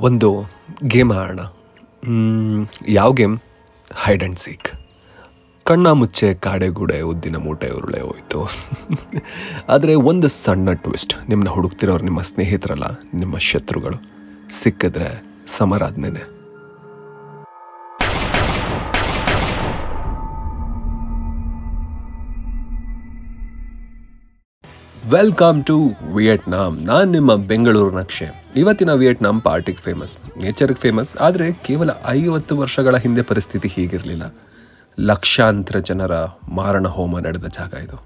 ಒಂದು ಗೇಮ್ ಆಡೋಣ. ಯಾವ ಗೇಮ್? Hide and seek. ಕಣ್ಣ ಮುಚ್ಚೆ ಕಾಡೆಗೂಡೆ ಉದ್ದಿನ ಮೂಟೆ ಉರುಳೆ ಹೋಯಿತು. ಆದರೆ ಒಂದು ಸಣ್ಣ ಟ್ವಿಸ್ಟ್, ನಿಮ್ಮನ್ನ ಹುಡುಕ್ತಿರೋರು ನಿಮ್ಮ ಸ್ನೇಹಿತರಲ್ಲ, ನಿಮ್ಮ ಶತ್ರುಗಳು. ಸಿಕ್ಕಿದ್ರೆ ಸಮರಾದ್ನೇನೆ. Welcome to Vietnam. ನಾನು ನಿಮ್ಮ ಬೆಂಗಳೂರು ನಕ್ಷೆ. ಇವತ್ತಿನ ವಿಯೆಟ್ನಾಂ ಪಾರ್ಟಿಗೆ ಫೇಮಸ್, ನೇಚರ್ಗೆ ಫೇಮಸ್. ಆದರೆ ಕೇವಲ 50 ವರ್ಷಗಳ ಹಿಂದೆ ಪರಿಸ್ಥಿತಿ ಹೀಗಿರಲಿಲ್ಲ. ಲಕ್ಷಾಂತರ ಜನರ ಮಾರಣ ಹೋಮ ನಡೆದ ಜಾಗ ಇದು.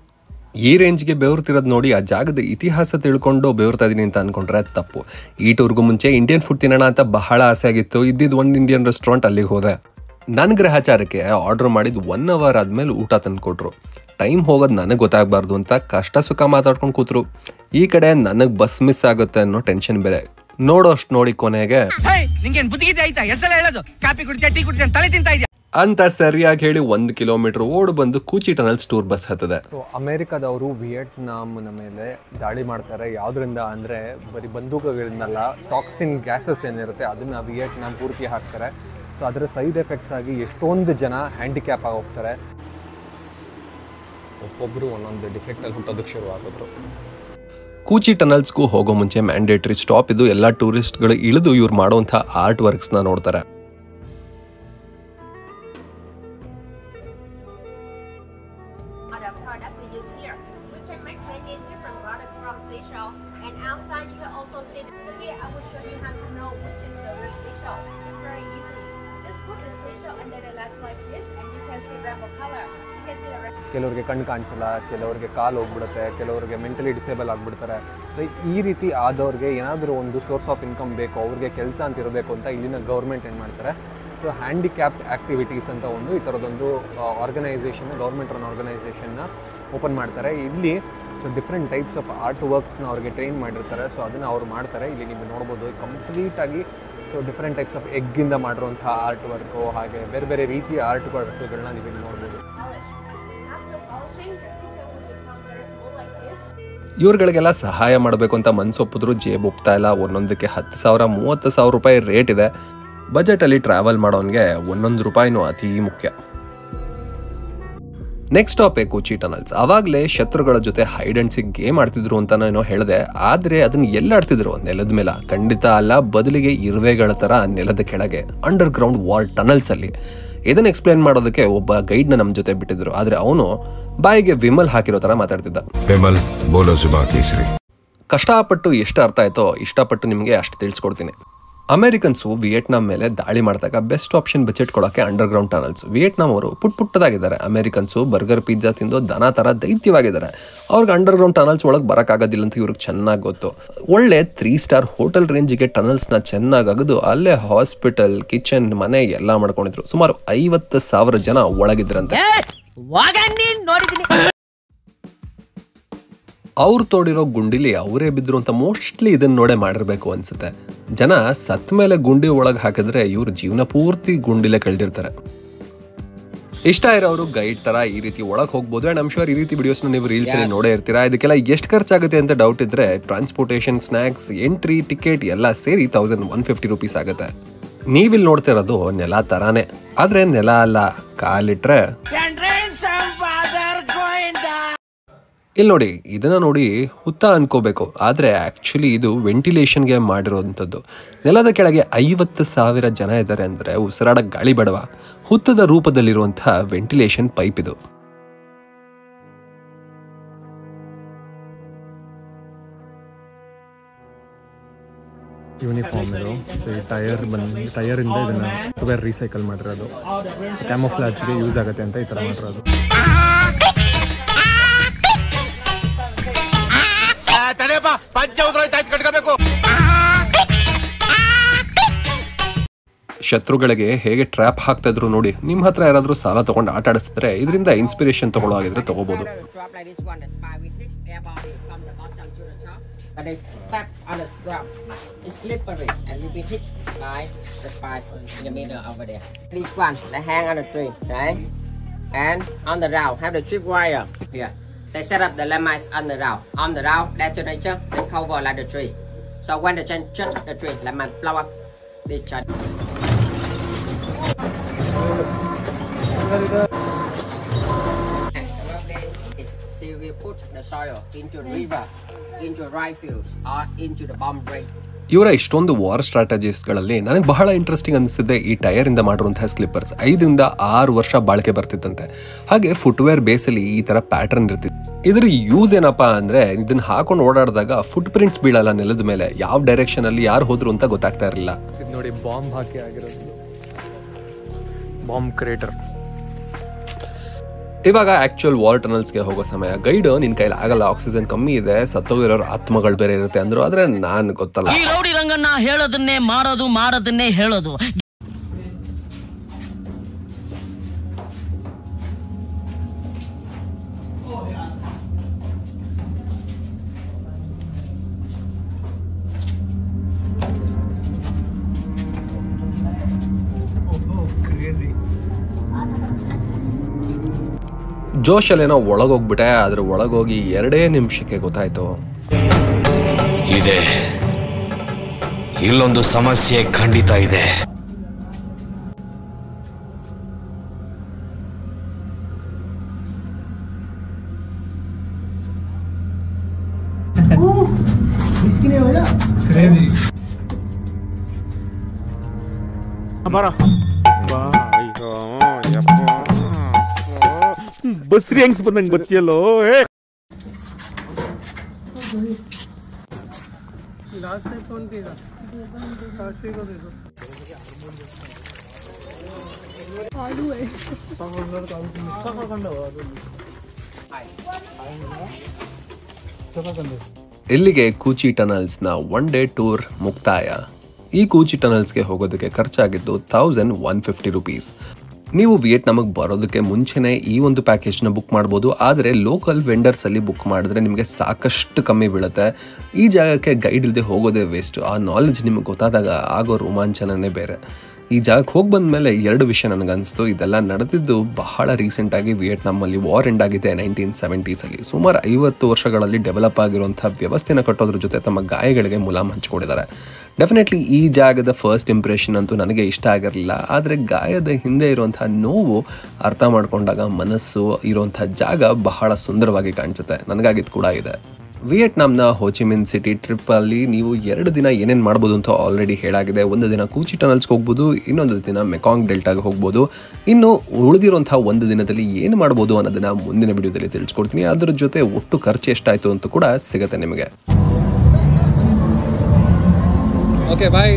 ಈ ರೇಂಜ್ಗೆ ಬೆವರ್ತಿರೋದು ನೋಡಿ ಆ ಜಾಗದ ಇತಿಹಾಸ ತಿಳ್ಕೊಂಡು ಬೆವರ್ತಾ ಇದೀನಿ ಅಂತ ಅಂದ್ಕೊಂಡ್ರೆ ತಪ್ಪು. ಈ ಟೂರ್ಗೂ ಮುಂಚೆ ಇಂಡಿಯನ್ ಫುಡ್ ತಿನ್ನೋಣ ಅಂತ ಬಹಳ ಆಸೆ ಆಗಿತ್ತು. ಇದ್ದಿದ್ದು ಒಂದು ಇಂಡಿಯನ್ ರೆಸ್ಟೋರೆಂಟ್, ಅಲ್ಲಿಗೆ ಹೋದೆ. ನನ್ನ ಗ್ರಹಚಾರಕ್ಕೆ ಆರ್ಡ್ರ್ ಮಾಡಿದ್ದು 1 ಅವರ್ ಆದಮೇಲೆ ಊಟ ತಂದು ಕೊಟ್ಟರು. ಟೈಮ್ ಹೋಗೋದು ನನಗೆ ಗೊತ್ತಾಗಬಾರ್ದು ಅಂತ ಕಷ್ಟ ಸುಖ ಮಾತಾಡ್ಕೊಂಡು ಕೂತರು. ಈ ಕಡೆ ನನಗೆ ಬಸ್ ಮಿಸ್ ಆಗುತ್ತೆ ಅನ್ನೋ ಟೆನ್ಷನ್ ಬೇರೆ. ನೋಡೋಷ್ಟು ನೋಡಿ ಕೊನೆಗೆ ಅಂತ ಸರಿಯಾಗಿ ಹೇಳಿ 1 ಕಿಲೋಮೀಟರ್ ಓಡ್ ಬಂದು ಕೂಚಿ ಟನಲ್ಸ್ ಟೂರ್ ಬಸ್ ಹತ್ತದೆ. ಅಮೆರಿಕದವರು ವಿಯೆಟ್ನಾಂನ ಮೇಲೆ ದಾಳಿ ಮಾಡ್ತಾರೆ. ಯಾವುದರಿಂದ ಅಂದರೆ ಬರೀ ಬಂದೂಕಗಳಿಂದಲ್ಲ, ಟಾಕ್ಸಿನ್ ಗ್ಯಾಸಸ್ ಏನಿರುತ್ತೆ ಅದನ್ನು ವಿಯೆಟ್ನಾಂ ಪೂರ್ತಿ ಹಾಕ್ತಾರೆ. ಸೊ ಅದರ ಸೈಡ್ ಎಫೆಕ್ಟ್ಸ್ ಆಗಿ ಎಷ್ಟೊಂದು ಜನ ಹ್ಯಾಂಡಿಕ್ಯಾಪ್ ಆಗಿ ಹೋಗ್ತಾರೆ. ಒಬ್ಬೊಬ್ಬರು ಒಂದೊಂದು ಡಿಫೆಕ್ಟಲ್ಲಿ ಹುಟ್ಟೋದಕ್ಕೆ ಶುರು ಆಗಿದ್ರು. ಕೂಚಿ ಟನಲ್ಸ್ಗೂ ಹೋಗೋ ಮುಂಚೆ ಮ್ಯಾಂಡೇಟ್ರಿ ಸ್ಟಾಪ್ ಇದು. ಎಲ್ಲ ಟೂರಿಸ್ಟ್ಗಳು ಇಳಿದು ಇವ್ರು ಮಾಡುವಂಥ ಆರ್ಟ್ ವರ್ಕ್ಸ್ನ ನೋಡ್ತಾರೆ. ಕೆಲವ್ರಿಗೆ ಕಣ್ಣು ಕಾಣಿಸಲ್ಲ, ಕೆಲವ್ರಿಗೆ ಕಾಲು ಹೋಗ್ಬಿಡುತ್ತೆ, ಕೆಲವ್ರಿಗೆ ಮೆಂಟಲಿ ಡಿಸೇಬಲ್ ಆಗಿಬಿಡ್ತಾರೆ. ಸೊ ಈ ರೀತಿ ಆದವ್ರಿಗೆ ಏನಾದರೂ ಒಂದು ಸೋರ್ಸ್ ಆಫ್ ಇನ್ಕಮ್ ಬೇಕು, ಅವ್ರಿಗೆ ಕೆಲಸ ಅಂತ ಇರಬೇಕು ಅಂತ ಇಲ್ಲಿನ ಗೌರ್ಮೆಂಟ್ ಏನು ಮಾಡ್ತಾರೆ, ಸೊ ಹ್ಯಾಂಡಿಕ್ಯಾಪ್ ಆ್ಯಕ್ಟಿವಿಟೀಸ್ ಅಂತ ಈ ಥರದೊಂದು ಆರ್ಗನೈಸೇಷನ್, ಗೌರ್ಮೆಂಟ್ ರನ್ ಆರ್ಗನೈಸೇಷನ್ನ ಓಪನ್ ಮಾಡ್ತಾರೆ. ಇಲ್ಲಿ so different types of art ವರ್ಕ್ಸ್ನ ಅವ್ರಿಗೆ ಟ್ರೈನ್ ಮಾಡಿರ್ತಾರೆ. ಸೊ ಅದನ್ನು ಅವ್ರು ಮಾಡ್ತಾರೆ. ಇಲ್ಲಿ ನೀವು ನೋಡ್ಬೋದು ಕಂಪ್ಲೀಟಾಗಿ ಸೊ ಡಿಫ್ರೆಂಟ್ ಟೈಪ್ಸ್ ಆಫ್ ಎಗ್ಗಿಂದ ಮಾಡಿರುವಂಥ ಆರ್ಟ್ ವರ್ಕು, ಹಾಗೆ ಬೇರೆ ಬೇರೆ ರೀತಿಯ ಆರ್ಟ್ ವರ್ಕ್ಗಳನ್ನ ನೀವು ಇಲ್ಲಿ ನೋಡ್ಬೋದು. ಇವ್ರುಗಳಿಗೆಲ್ಲ ಸಹಾಯ ಮಾಡಬೇಕು ಅಂತ ಮನ್ಸೊಪ್ಪಿದ್ರು ಜೇಬು ಒಪ್ತಾ ಇಲ್ಲ. ಒಂದೊಂದಕ್ಕೆ 10,000 30,000 ರೂಪಾಯಿ ರೇಟ್ ಇದೆ. ಬಜೆಟಲ್ಲಿ ಟ್ರಾವೆಲ್ ಮಾಡೋನಿಗೆ 1 ರೂಪಾಯಿನೂ ಅತಿ ಮುಖ್ಯ. ನೆಕ್ಸ್ಟ್ ಸ್ಟಾಪೇ ಕೂಚಿ ಟನಲ್ಸ್. ಆವಾಗಲೇ ಶತ್ರುಗಳ ಜೊತೆ ಹೈಡ್ ಆ್ಯಂಡ್ ಸಿಕ್ ಗೇಮ್ ಆಡ್ತಿದ್ರು ಅಂತ ನಾನು ಹೇಳಿದೆ. ಆದರೆ ಅದನ್ನು ಎಲ್ಲಿ ಆಡ್ತಿದ್ರು? ನೆಲದ ಮೇಲೆ? ಖಂಡಿತ ಅಲ್ಲ, ಬದಲಿಗೆ ಇರುವೆಗಳ ಥರ ನೆಲದ ಕೆಳಗೆ ಅಂಡರ್ ಗ್ರೌಂಡ್ ವಾರ್ ಟನಲ್ಸಲ್ಲಿ. ಇದನ್ನು ಎಕ್ಸ್ಪ್ಲೇನ್ ಮಾಡೋದಕ್ಕೆ ಒಬ್ಬ ಗೈಡ್ನ ನಮ್ಮ ಜೊತೆ ಬಿಟ್ಟಿದ್ರು. ಆದರೆ ಅವನು ಬಾಯಿಗೆ ವಿಮಲ್ ಹಾಕಿರೋ ಥರ ಮಾತಾಡ್ತಿದ್ದ. ವಿಮಲ್ ಬೋಲೋ ಜುಬಾ ಕೇಸರಿ. ಕಷ್ಟಪಟ್ಟು ಎಷ್ಟು ಅರ್ಥ ಆಯ್ತೋ ಇಷ್ಟಪಟ್ಟು ನಿಮಗೆ ಅಷ್ಟು ತಿಳಿಸ್ಕೊಡ್ತೀನಿ. ಅಮೆರಿಕನ್ಸು ವಿಯೆಟ್ನಾಂ ಮೇಲೆ ದಾಳಿ ಮಾಡಿದಾಗ ಬೆಸ್ಟ್ ಆಪ್ಷನ್ ಬಜೆಟ್ ಕೊಡೋಕ್ಕೆ ಅಂಡರ್ ಗ್ರೌಂಡ್ ಟನಲ್ಸ್. ವಿಯೆಟ್ನಾಂ ಅವರು ಪುಟ್ಟದಾಗಿದ್ದಾರೆ. ಅಮೆರಿಕನ್ಸು ಬರ್ಗರ್ ಪಿಜ್ಜಾ ತಿಂದು ದನ ಥರ ದೈತ್ಯವಾಗಿದ್ದಾರೆ. ಅವ್ರಿಗೆ ಅಂಡರ್ ಗ್ರೌಂಡ್ ಟನಲ್ಸ್ ಒಳಗೆ ಬರೋಕ್ಕಾಗೋದಿಲ್ಲ ಅಂತ ಇವ್ರಿಗೆ ಚೆನ್ನಾಗಿ ಗೊತ್ತು. ಒಳ್ಳೆ 3 ಸ್ಟಾರ್ ಹೋಟೆಲ್ ರೇಂಜಿಗೆ ಟನಲ್ಸ್ನ ಚೆನ್ನಾಗಿ ಅಗದು ಅಲ್ಲೇ ಹಾಸ್ಪಿಟಲ್, ಕಿಚನ್, ಮನೆ ಎಲ್ಲ ಮಾಡ್ಕೊಂಡಿದ್ರು. ಸುಮಾರು 50,000 ಜನ ಒಳಗಿದ್ರಂತೆ. ಅವ್ರು ತೋಡಿರೋ ಗುಂಡಿಲಿ ಅವರೇ ಬಿದ್ರು ಅಂತ ಮೋಸ್ಟ್ಲಿ ಇದನ್ನ ನೋಡೇ ಮಾಡಿರ್ಬೇಕು ಅನ್ಸುತ್ತೆ. ಜನ ಸತ್ತ ಮೇಲೆ ಗುಂಡಿ ಒಳಗೆ ಹಾಕಿದ್ರೆ ಇವ್ರ ಜೀವನ ಪೂರ್ತಿ ಗುಂಡಿಲೇ ಕಳೆದಿರ್ತಾರೆ. ಇಷ್ಟ ಇರೋರು ಗೈಡ್ ತರ ಈ ರೀತಿ ಒಳಗೆ ಹೋಗ್ಬೋದು. ಅಂಡ್ ಐಮ್ ಶೂರ್ ಈ ರೀತಿ ವಿಡಿಯೋಸ್ನ ನೀವು ರೀಲ್ಸ್ ಅಲ್ಲಿ ನೋಡೇ ಇರ್ತೀರಾ. ಇದಕ್ಕೆಲ್ಲ ಎಷ್ಟು ಖರ್ಚಾಗುತ್ತೆ ಅಂತ ಡೌಟ್ ಇದ್ರೆ ಟ್ರಾನ್ಸ್ಪೋರ್ಟೇಷನ್, ಸ್ನಾಕ್ಸ್, ಎಂಟ್ರಿ, ಟಿಕೆಟ್ ಎಲ್ಲ ಸೇರಿ 1150 ರೂಪೀಸ್ ಆಗುತ್ತೆ. ನೀವಿಲ್ಲಿ ನೋಡ್ತಿರೋದು ನೆಲ ತರಾನೇ, ಆದ್ರೆ ನೆಲ ಅಲ್ಲ. ಕಾಲಿಟ್ರೆ ಇಲ್ಲಿ ನೋಡಿ, ಇದನ್ನ ನೋಡಿ ಹುತ್ತ ಅನ್ಕೋಬೇಕು. ಆದರೆ ಆ್ಯಕ್ಚುಲಿ ಇದು ವೆಂಟಿಲೇಷನ್ಗೆ ಮಾಡಿರೋವಂಥದ್ದು. ನೆಲದ ಕೆಳಗೆ 50,000 ಜನ ಇದ್ದಾರೆ ಅಂದರೆ ಉಸಿರಾಡಕ್ಕೆ ಗಾಳಿ ಬೇಡವಾ? ಹುತ್ತದ ರೂಪದಲ್ಲಿರುವಂಥ ವೆಂಟಿಲೇಷನ್ ಪೈಪ್ ಇದು. ಯೂನಿಫಾರ್ಮ್ ಇದು. ಸೊ ಈ ಟೈರಿಂದ ಇದನ್ನು ರೀಸೈಕಲ್ ಮಾಡಿರೋದು. ಕ್ಯಾಮೋಫ್ಲಾಜ್ಗೆ ಯೂಸ್ ಆಗುತ್ತೆ ಅಂತ ಈ ಥರ ಮಾಡಿರೋದು. ಶತ್ರುಗಳಿಗೆ ಹೇಗೆ ಟ್ರ್ಯಾಪ್ ಹಾಕ್ತಾ ಇದ್ರು ನೋಡಿ. ನಿಮ್ಮ ಹತ್ರ ಯಾರಾದರೂ ಸಾಲ ತಗೊಂಡು ಆಟ ಆಡಿಸಿದ್ರೆ ಇದರಿಂದ ಇನ್ಸ್ಪಿರೇಷನ್ ತಗೊಳ್ಳೋ ಆಗಿದ್ರೆ ತಗೋಬಹುದು. They set up the landmines on the route. On the route, detonator, they cover like the tree. So when the change the tree, landmine blow up They chat. So we put the soil into the river, into rice fields, or into the bomb drain. ಇವರ ಇಷ್ಟೊಂದು war ಸ್ಟ್ರಾಟಜೀಸ್ಗಳಲ್ಲಿ ನನಗೆ ಬಹಳ interesting ಅನಿಸಿದ್ದೆ ಈ ಟೈರಿಂದ ಮಾಡಿರುವಂತಹ slippers 5 ರಿಂದ 6 ವರ್ಷ ಬಾಳಿಕೆ ಬರ್ತಿತ್ತಂತೆ. ಹಾಗೆ ಫುಟ್ವೇರ್ ಬೇಸಲ್ಲಿ ಈ ಥರ ಪ್ಯಾಟರ್ನ್ ಇರ್ತಿತ್ತು. ಇದರ ಯೂಸ್ ಏನಪ್ಪಾ ಅಂದರೆ ಇದನ್ನ ಹಾಕೊಂಡು ಓಡಾಡಿದಾಗ ಫುಟ್ ಪ್ರಿಂಟ್ಸ್ ಬೀಳಲ್ಲ ನೆಲದ ಮೇಲೆ, ಯಾವ ಡೈರೆಕ್ಷನಲ್ಲಿ ಯಾರು ಹೋದ್ರು ಅಂತ ಗೊತ್ತಾಗ್ತಾ ಇರಲಿಲ್ಲ. ಇದು ನೋಡಿ ಬಾಂಬ್ ಹಾಕಿ ಆಗಿರೋದು, ಬಾಂಬ್ ಕ್ರೇಟರ್. ಇವಾಗ ಆಕ್ಚುಯಲ್ ವಾರ್ ಟನಲ್ಸ್ಗೆ ಹೋಗೋ ಸಮಯ. ಗೈಡ್ ನಿನ್ ಕೈಲಿ ಆಗಲ್ಲ, ಆಕ್ಸಿಜನ್ ಕಮ್ಮಿ ಇದೆ, ಸತ್ತೋಗಿರೋರು ಆತ್ಮಗಳು ಬೇರೆ ಇರುತ್ತೆ ಅಂದ್ರು. ಆದ್ರೆ ನಾನ್ ಗೊತ್ತಲ್ಲ, ಈ ರೌಡಿ ರಂಗನ್ನ ಹೇಳೋದನ್ನೇ ಮಾಡೋದು, ಮಾಡೋದನ್ನೇ ಹೇಳೋದು. ಜೋಶಲ್ಲೇನೋ ಒಳಗೋಗ್ಬಿಟ್ಟೆ. ಅದ್ರ ಒಳಗೋಗಿ 2 ನಿಮಿಷಕ್ಕೆ ಗೊತ್ತಾಯ್ತು, ಇದೆ ಇಲ್ಲೊಂದು ಸಮಸ್ಯೆ ಖಂಡಿತ ಇದೆ. ಬಸ್ರಿ ಹೆಂಗ್ಸ್ ಬಂದಂಗೆ ಬತ್ತಿಯಲ್ಲೋ. ಇಲ್ಲಿಗೆ ಕೂಚಿ ಟನಲ್ಸ್ನ 1 ಡೇ ಟೂರ್ ಮುಕ್ತಾಯ. ಈ ಕೂಚಿ ಟನಲ್ಸ್ಗೆ ಹೋಗೋದಕ್ಕೆ ಖರ್ಚಾಗಿದ್ದು 1150 ರೂಪೀಸ್. ನೀವು ವಿಯೆಟ್ನಾಮಿಗೆ ಬರೋದಕ್ಕೆ ಮುಂಚೆನೇ ಈ ಒಂದು ಪ್ಯಾಕೇಜ್ನ ಬುಕ್ ಮಾಡ್ಬೋದು. ಆದರೆ ಲೋಕಲ್ ವೆಂಡರ್ಸಲ್ಲಿ ಬುಕ್ ಮಾಡಿದ್ರೆ ನಿಮಗೆ ಸಾಕಷ್ಟು ಕಮ್ಮಿ ಬೀಳುತ್ತೆ. ಈ ಜಾಗಕ್ಕೆ ಗೈಡ್ ಇಲ್ಲದೆ ಹೋಗೋದೇ ವೇಸ್ಟ್. ಆ ನಾಲೆಜ್ ನಿಮಗೆ ಗೊತ್ತಾದಾಗ ಆಗೋ ರೋಮಾಂಚನನೇ ಬೇರೆ. ಈ ಜಾಗಕ್ಕೆ ಹೋಗಿ ಬಂದ ಮೇಲೆ 2 ವಿಷಯ ನನಗನ್ನಿಸ್ತು. ಇದೆಲ್ಲ ನಡೆದಿದ್ದು ಬಹಳ ರೀಸೆಂಟಾಗಿ. ವಿಯೆಟ್ನಾಮಲ್ಲಿ ವಾರ್ ಎಂಡ್ ಆಗಿದೆ 1970s. ಸುಮಾರು 50 ವರ್ಷಗಳಲ್ಲಿ ಡೆವಲಪ್ ಆಗಿರುವಂಥ ವ್ಯವಸ್ಥೆನ ಕಟ್ಟೋದ್ರ ಜೊತೆ ತಮ್ಮ ಗಾಯಗಳಿಗೆ ಮುಲಾಮ್ ಹಂಚಿಕೊಂಡಿದ್ದಾರೆ. ಡೆಫಿನೆಟ್ಲಿ ಈ ಜಾಗದ ಫಸ್ಟ್ ಇಂಪ್ರೆಷನ್ ಅಂತೂ ನನಗೆ ಇಷ್ಟ ಆಗಿರಲಿಲ್ಲ. ಆದರೆ ಗಾಯದ ಹಿಂದೆ ಇರುವಂಥ ನೋವು ಅರ್ಥ ಮಾಡ್ಕೊಂಡಾಗ ಮನಸ್ಸು ಇರುವಂಥ ಜಾಗ ಬಹಳ ಸುಂದರವಾಗಿ ಕಾಣಿಸುತ್ತೆ. ನನಗಾಗಿದ್ದು ಕೂಡ ಇದೆ. ವಿಯೆಟ್ನಾಂನ ಹೋಚಿಮಿನ್ ಸಿಟಿ ಟ್ರಿಪ್ಪಲ್ಲಿ ನೀವು 2 ದಿನ ಏನೇನು ಮಾಡ್ಬೋದು ಅಂತ ಆಲ್ರೆಡಿ ಹೇಳಾಗಿದೆ. 1 ದಿನ ಕೂಚಿ ಟನಲ್ಸ್ಗೆ ಹೋಗ್ಬೋದು, ಇನ್ನೊಂದು ದಿನ ಮೆಕಾಂಗ್ ಡೆಲ್ಟಾಗೆ ಹೋಗ್ಬೋದು. ಇನ್ನು ಉಳಿದಿರುವಂಥ 1 ದಿನದಲ್ಲಿ ಏನು ಮಾಡ್ಬೋದು ಅನ್ನೋದನ್ನು ಮುಂದಿನ ವಿಡಿಯೋದಲ್ಲಿ ತಿಳಿಸ್ಕೊಡ್ತೀನಿ. ಅದರ ಜೊತೆ ಒಟ್ಟು ಖರ್ಚು ಎಷ್ಟಾಯಿತು ಅಂತ ಕೂಡ ಸಿಗುತ್ತೆ ನಿಮಗೆ. ಓಕೆ ಬಾಯ್.